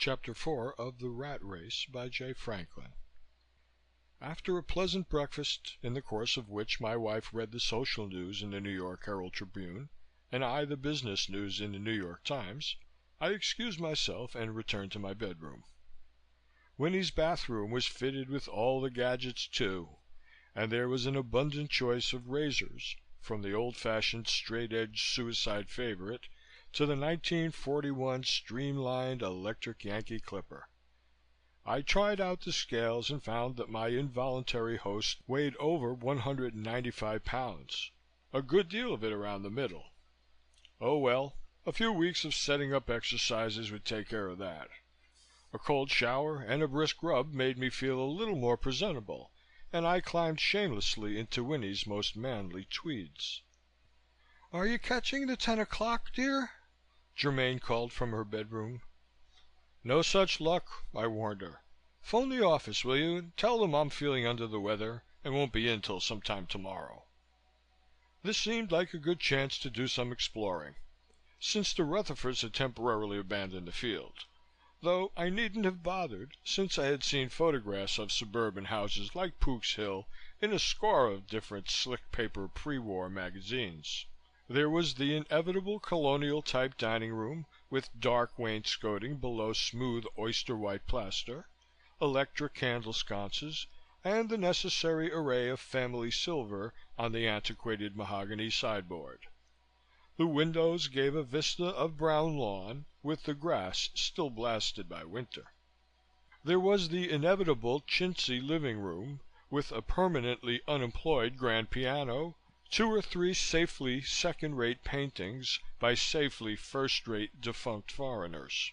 Chapter 4 of The Rat Race by J. Franklin. After a pleasant breakfast, in the course of which my wife read the social news in the New York Herald Tribune and I the business news in the New York Times, I excused myself and returned to my bedroom. Winnie's bathroom was fitted with all the gadgets too, and there was an abundant choice of razors, from the old-fashioned straight-edge suicide favorite to the 1941 streamlined electric Yankee clipper. I tried out the scales and found that my involuntary host weighed over 195 pounds, a good deal of it around the middle. Oh well, a few weeks of setting up exercises would take care of that. A cold shower and a brisk rub made me feel a little more presentable, and I climbed shamelessly into Winnie's most manly tweeds. "Are you catching the 10 o'clock, dear?" Germaine called from her bedroom. "No such luck," I warned her. "Phone the office, will you, and tell them I'm feeling under the weather and won't be in till sometime tomorrow." This seemed like a good chance to do some exploring, since the Rutherfords had temporarily abandoned the field, though I needn't have bothered, since I had seen photographs of suburban houses like Pook's Hill in a score of different slick paper pre-war magazines. There was the inevitable colonial-type dining room with dark wainscoting below smooth oyster-white plaster, electric candle sconces, and the necessary array of family silver on the antiquated mahogany sideboard. The windows gave a vista of brown lawn, with the grass still blasted by winter. There was the inevitable chintzy living room, with a permanently unemployed grand piano, 2 or 3 safely second-rate paintings by safely first-rate defunct foreigners.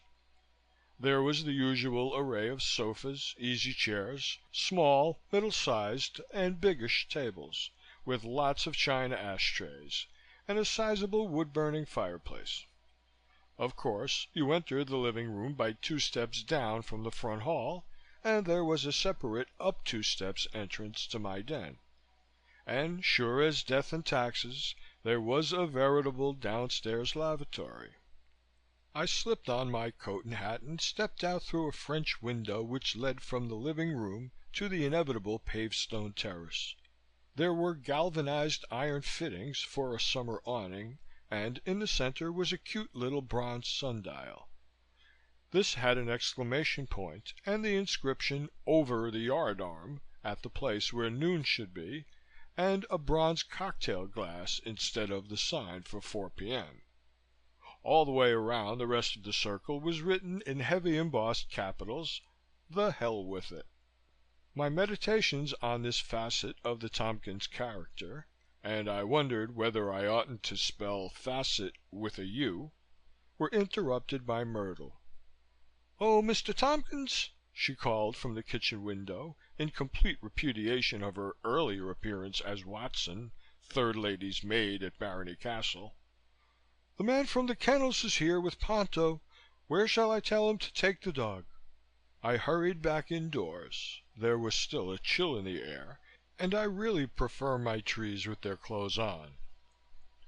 There was the usual array of sofas, easy chairs, small, middle-sized, and biggish tables, with lots of china ashtrays, and a sizable wood-burning fireplace. Of course, you entered the living room by 2 steps down from the front hall, and there was a separate up 2 steps entrance to my den. And sure as death and taxes, there was a veritable downstairs lavatory. I slipped on my coat and hat and stepped out through a French window which led from the living room to the inevitable paved stone terrace. There were galvanized iron fittings for a summer awning, and in the center was a cute little bronze sundial. This had an exclamation point and the inscription "Over the Yardarm" at the place where noon should be, and a bronze cocktail glass instead of the sign for 4 p.m. All the way around the rest of the circle was written in heavy embossed capitals, "The hell with it." My meditations on this facet of the Tompkins character, and I wondered whether I oughtn't to spell facet with a U, were interrupted by Myrtle. "Oh, Mr. Tompkins," she called from the kitchen window, in complete repudiation of her earlier appearance as Watson, third lady's maid at Barony Castle. "The man from the kennels is here with Ponto. Where shall I tell him to take the dog?" I hurried back indoors. There was still a chill in the air, and I really prefer my trees with their clothes on,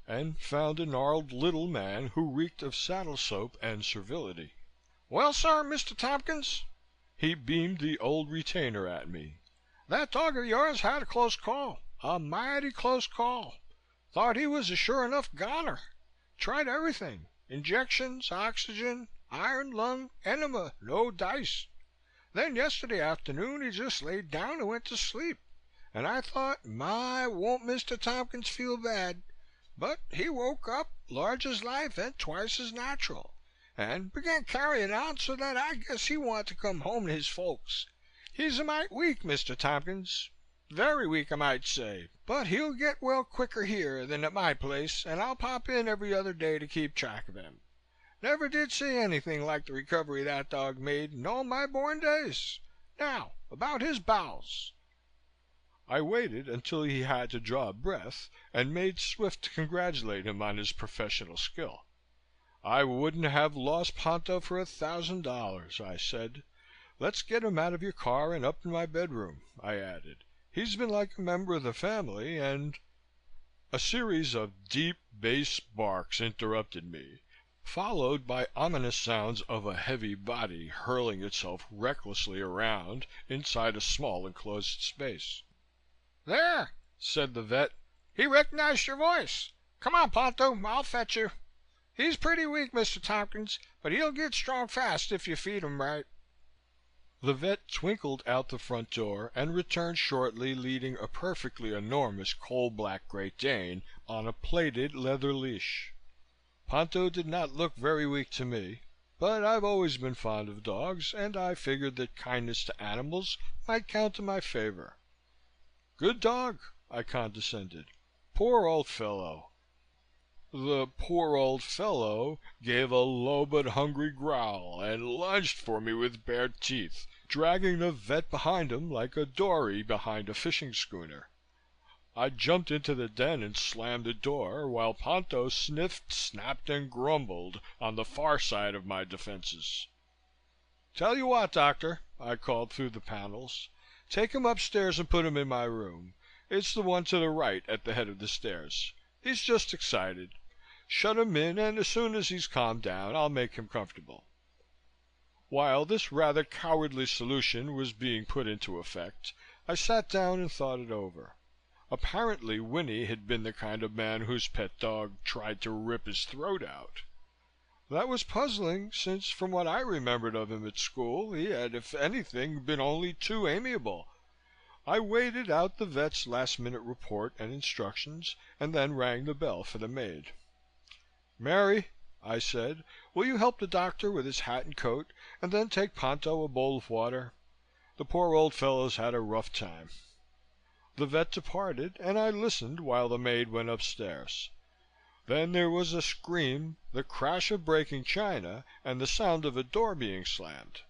and found a gnarled little man who reeked of saddle soap and servility. "Well, sir, Mr. Tompkins," he beamed the old retainer at me, "that dog of yours had a close call, a mighty close call. Thought he was a sure enough goner. Tried everything, injections, oxygen, iron lung, enema, no dice. Then yesterday afternoon he just laid down and went to sleep, and I thought, my, won't Mr. Tompkins feel bad. But he woke up, large as life and twice as natural, and began carrying on so that I guess he wanted to come home to his folks. He's a mite weak, Mr. Tompkins. Very weak, I might say, but he'll get well quicker here than at my place, and I'll pop in every other day to keep track of him. Never did see anything like the recovery that dog made in all my born days. Now, about his bowels." I waited until he had to draw a breath and made swift to congratulate him on his professional skill. "I wouldn't have lost Ponto for $1,000, I said. "Let's get him out of your car and up in my bedroom," I added. "He's been like a member of the family and—" A series of deep bass barks interrupted me, followed by ominous sounds of a heavy body hurling itself recklessly around inside a small enclosed space. "There," said the vet. "He recognized your voice. Come on, Ponto, I'll fetch you. He's pretty weak, Mr. Tompkins, but he'll get strong fast if you feed him right." The vet twinkled out the front door and returned shortly leading a perfectly enormous coal-black Great Dane on a plaited leather leash. Ponto did not look very weak to me, but I've always been fond of dogs and I figured that kindness to animals might count in my favor. "Good dog," I condescended. "Poor old fellow." The "poor old fellow" gave a low but hungry growl and lunged for me with bared teeth, dragging the vet behind him like a dory behind a fishing schooner. I jumped into the den and slammed the door, while Ponto sniffed, snapped and grumbled on the far side of my defenses. "Tell you what, doctor," I called through the panels. "Take him upstairs and put him in my room. It's the one to the right at the head of the stairs. He's just excited. Shut him in and as soon as he's calmed down, I'll make him comfortable." While this rather cowardly solution was being put into effect, I sat down and thought it over. Apparently Winnie had been the kind of man whose pet dog tried to rip his throat out. That was puzzling, since from what I remembered of him at school, he had, if anything, been only too amiable. I waited out the vet's last-minute report and instructions, and then rang the bell for the maid. "Mary," I said, "will you help the doctor with his hat and coat, and then take Ponto a bowl of water? The poor old fellow's had a rough time." The vet departed, and I listened while the maid went upstairs. Then there was a scream, the crash of breaking china, and the sound of a door being slammed.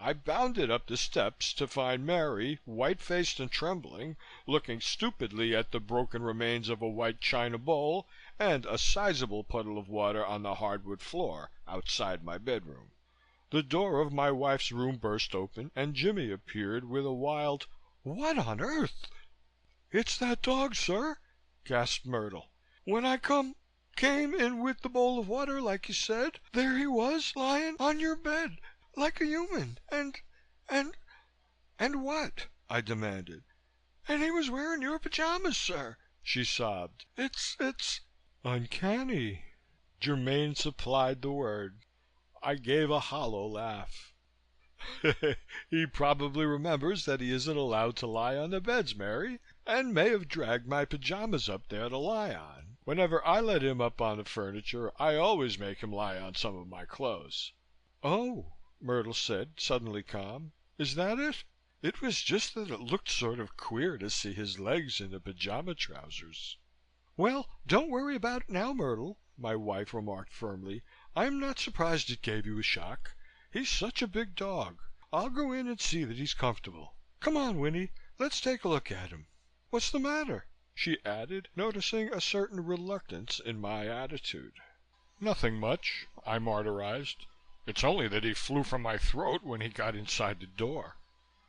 I bounded up the steps to find Mary, white-faced and trembling, looking stupidly at the broken remains of a white china bowl and a sizable puddle of water on the hardwood floor outside my bedroom. The door of my wife's room burst open and Jimmy appeared with a wild, "What on earth?" "It's that dog, sir," gasped Myrtle. "When I came in with the bowl of water like you said, there he was lying on your bed like a human and what?" I demanded. "And he was wearing your pajamas, sir," she sobbed. It's uncanny." Germaine supplied the word. I gave a hollow laugh. "He probably remembers that he isn't allowed to lie on the beds, Mary, and may have dragged my pajamas up there to lie on. Whenever I let him up on the furniture, I always make him lie on some of my clothes." "Oh," Myrtle said, suddenly calm. "Is that it? It was just that it looked sort of queer to see his legs in the pajama trousers." "Well, don't worry about it now, Myrtle," my wife remarked firmly. "I'm not surprised it gave you a shock. He's such a big dog. I'll go in and see that he's comfortable. Come on, Winnie, let's take a look at him. What's the matter?" she added, noticing a certain reluctance in my attitude. "Nothing much," I martyrized. "It's only that he flew from my throat when he got inside the door."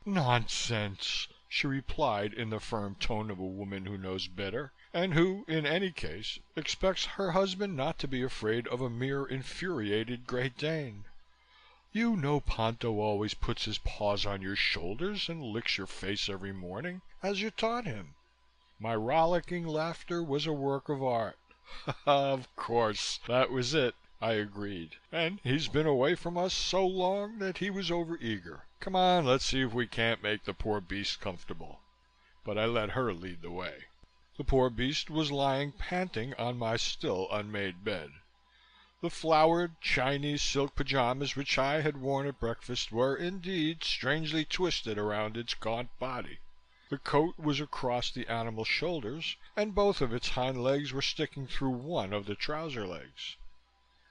"Nonsense," she replied in the firm tone of a woman who knows better, and who, in any case, expects her husband not to be afraid of a mere infuriated Great Dane. "You know Ponto always puts his paws on your shoulders and licks your face every morning, as you taught him." My rollicking laughter was a work of art. "Of course, that was it," I agreed. "And he's been away from us so long that he was overeager. Come on, let's see if we can't make the poor beast comfortable." But I let her lead the way. The poor beast was lying panting on my still unmade bed. The flowered Chinese silk pajamas which I had worn at breakfast were indeed strangely twisted around its gaunt body. The coat was across the animal's shoulders, and both of its hind legs were sticking through one of the trouser legs.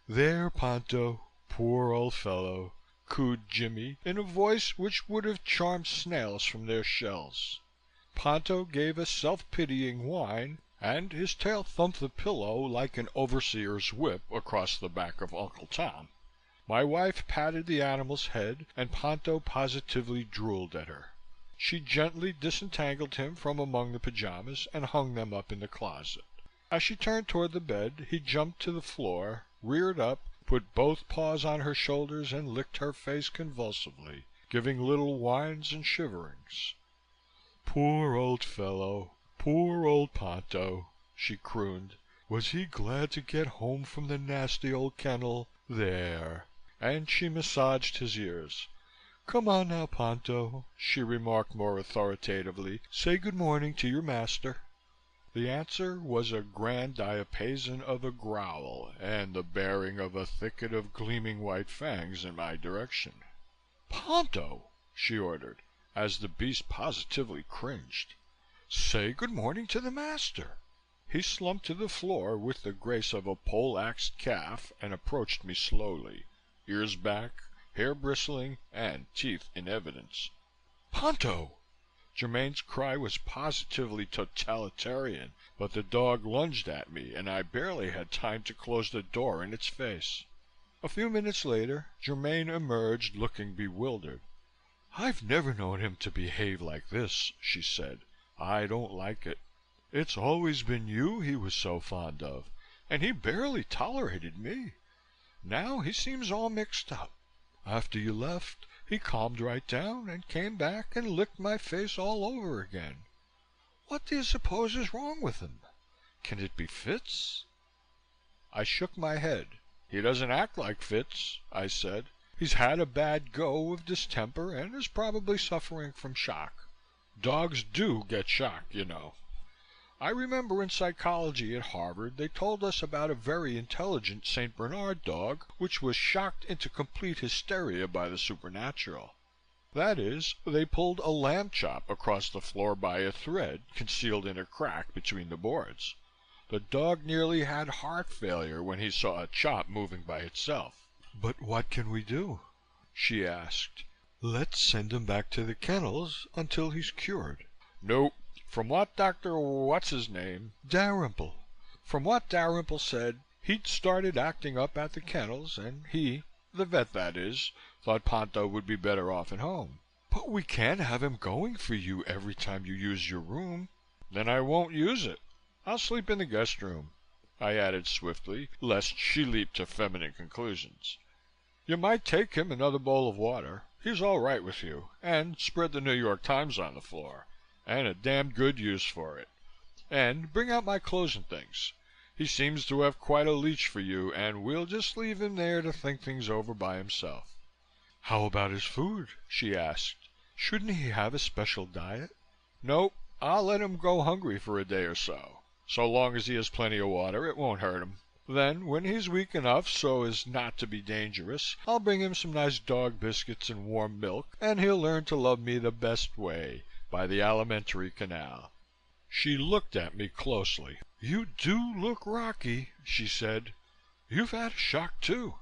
"There, Ponto, poor old fellow," cooed Jimmy in a voice which would have charmed snails from their shells. Ponto gave a self-pitying whine, and his tail thumped the pillow like an overseer's whip across the back of Uncle Tom. My wife patted the animal's head, and Ponto positively drooled at her. She gently disentangled him from among the pajamas and hung them up in the closet. As she turned toward the bed, he jumped to the floor, reared up, put both paws on her shoulders, and licked her face convulsively, giving little whines and shiverings. "Poor old fellow, poor old Ponto," she crooned. "Was he glad to get home from the nasty old kennel? There." And she massaged his ears. "Come on now, Ponto," she remarked more authoritatively. "Say good morning to your master." The answer was a grand diapason of a growl and the baring of a thicket of gleaming white fangs in my direction. "Ponto," she ordered, as the beast positively cringed. "Say good morning to the master." He slumped to the floor with the grace of a pole-axed calf and approached me slowly, ears back, hair bristling, and teeth in evidence. "Ponto!" Germain's cry was positively totalitarian, but the dog lunged at me and I barely had time to close the door in its face. A few minutes later, Germain emerged looking bewildered. "I've never known him to behave like this," she said. "I don't like it. It's always been you he was so fond of, and he barely tolerated me. Now he seems all mixed up. After you left, he calmed right down and came back and licked my face all over again. What do you suppose is wrong with him? Can it be fits?" I shook my head. "He doesn't act like fits," I said. "He's had a bad go of distemper and is probably suffering from shock. Dogs do get shock, you know. I remember in psychology at Harvard they told us about a very intelligent St. Bernard dog which was shocked into complete hysteria by the supernatural. That is, they pulled a lamb chop across the floor by a thread concealed in a crack between the boards. The dog nearly had heart failure when he saw a chop moving by itself." "But what can we do?" she asked. "Let's send him back to the kennels until he's cured." "Nope. From what Dr. What's-his-name Dalrymple. From what Dalrymple said, he'd started acting up at the kennels and he, the vet that is, thought Ponto would be better off at home." "But we can't have him going for you every time you use your room." "Then I won't use it. I'll sleep in the guest room," I added swiftly, lest she leap to feminine conclusions. "You might take him another bowl of water. He's all right with you. And spread the New York Times on the floor. And a damned good use for it. And bring out my clothes and things. He seems to have quite a leech for you, and we'll just leave him there to think things over by himself." "How about his food?" she asked. "Shouldn't he have a special diet?" "Nope. I'll let him go hungry for a day or so. So long as he has plenty of water, it won't hurt him. Then, when he's weak enough so as not to be dangerous, I'll bring him some nice dog biscuits and warm milk, and he'll learn to love me the best way, by the alimentary canal." She looked at me closely. "You do look rocky," she said. "You've had a shock, too.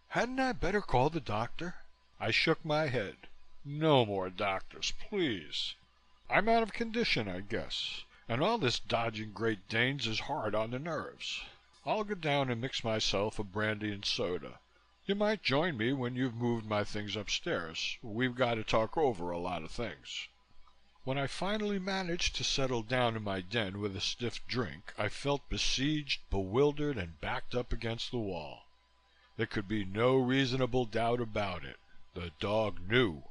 Hadn't I better call the doctor?" I shook my head. "No more doctors, please. I'm out of condition, I guess, and all this dodging Great Danes is hard on the nerves. I'll go down and mix myself a brandy and soda. You might join me when you've moved my things upstairs. We've got to talk over a lot of things." When I finally managed to settle down in my den with a stiff drink, I felt besieged, bewildered, and backed up against the wall. There could be no reasonable doubt about it. The dog knew.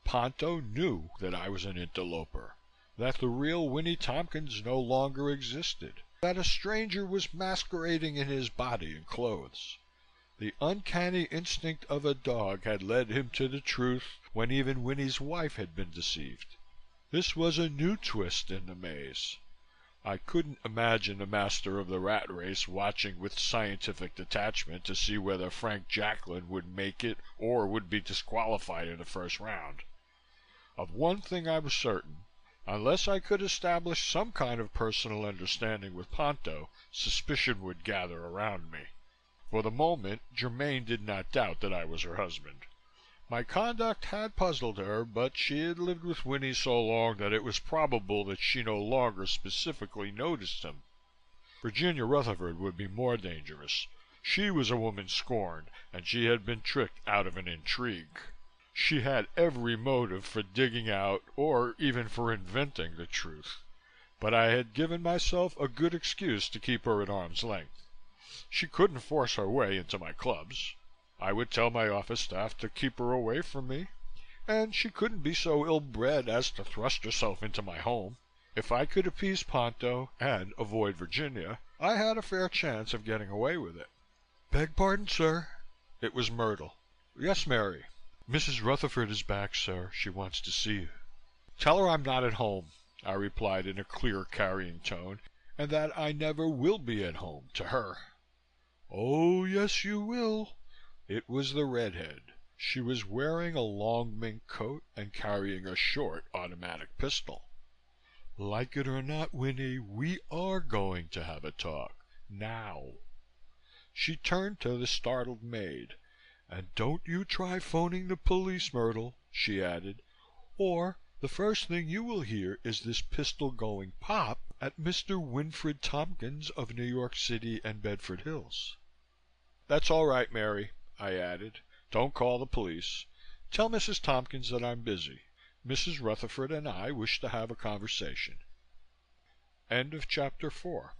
Ponto knew that I was an interloper, that the real Winnie Tompkins no longer existed, that a stranger was masquerading in his body and clothes. The uncanny instinct of a dog had led him to the truth when even Winnie's wife had been deceived. This was a new twist in the maze. I couldn't imagine the master of the rat race watching with scientific detachment to see whether Frank Jacklin would make it or would be disqualified in the first round. Of one thing I was certain. Unless I could establish some kind of personal understanding with Ponto, suspicion would gather around me. For the moment, Germaine did not doubt that I was her husband. My conduct had puzzled her, but she had lived with Winnie so long that it was probable that she no longer specifically noticed him. Virginia Rutherford would be more dangerous. She was a woman scorned, and she had been tricked out of an intrigue. She had every motive for digging out, or even for inventing, the truth. But I had given myself a good excuse to keep her at arm's length. She couldn't force her way into my clubs. I would tell my office staff to keep her away from me, and she couldn't be so ill-bred as to thrust herself into my home. If I could appease Ponto and avoid Virginia, I had a fair chance of getting away with it. "Beg pardon, sir." It was Myrtle. "Yes, Mary." "Mrs. Rutherford is back, sir. She wants to see you." "Tell her I'm not at home," I replied in a clear, carrying tone, "and that I never will be at home to her." "Oh, yes, you will." It was the redhead. She was wearing a long mink coat and carrying a short automatic pistol. "Like it or not, Winnie, we are going to have a talk. Now." She turned to the startled maid. "And don't you try phoning the police, Myrtle," she added, "or the first thing you will hear is this pistol going pop at Mr. Winfred Tompkins of New York City and Bedford Hills." "That's all right, Mary," I added. "Don't call the police. Tell Mrs. Tompkins that I'm busy. Mrs. Rutherford and I wish to have a conversation." End of chapter 4.